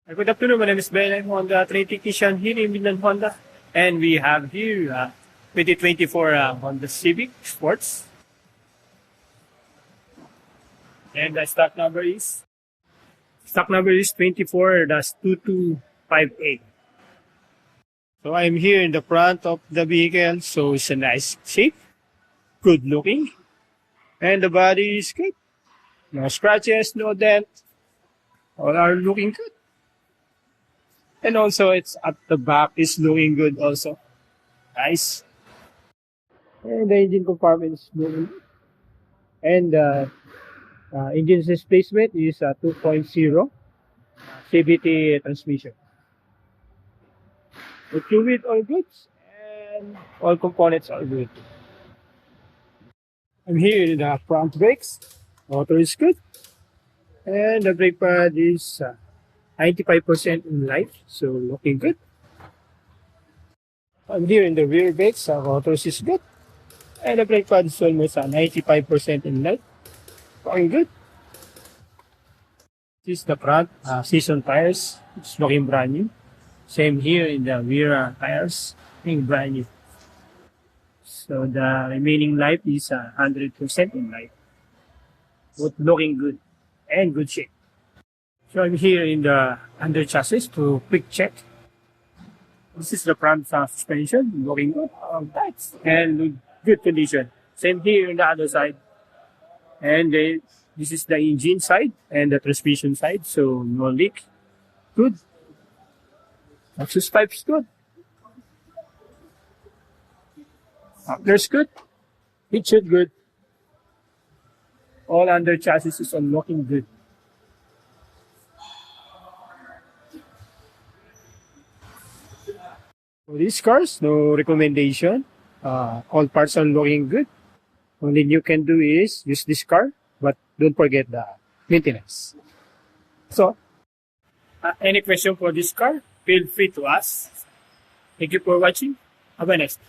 Good afternoon, my name is Ben. I'm on the trade technician here in Midland, Honda. And we have here 2024 Honda Civic Sports. And the stock number is 24-2258. So I'm here in the front of the vehicle, so it's a nice shape, good looking, and the body is good. No scratches, no dent, all are looking good. And also it's at the back is looking good also. Nice. And the engine compartment is looking good. And engine displacement is 2.0 CVT transmission. The fluid all good and all components are good. I'm here in the front brakes. Motor is good. And the brake pad is 95% in light, so looking good. I'm here in the rear brakes. Motor is good. And the brake pad is almost 95% in light. Looking good. This is the front season tires. It's looking brand new. Same here in the rear tires. Looking brand new. So the remaining life is 100% in light. Both looking good and good shape. So I'm here in the under chassis to quick check. This is the front suspension, looking good, tight and good condition. Same here on the other side. And this is the engine side and the transmission side, so no leak. Good. Exhaust pipes good. Muffler's good. It should good. All under chassis is on looking good. For these cars, no recommendation. All parts are looking good. Only you can do is use this car, but don't forget the maintenance. So, any question for this car, feel free to ask. Thank you for watching. Have a nice day.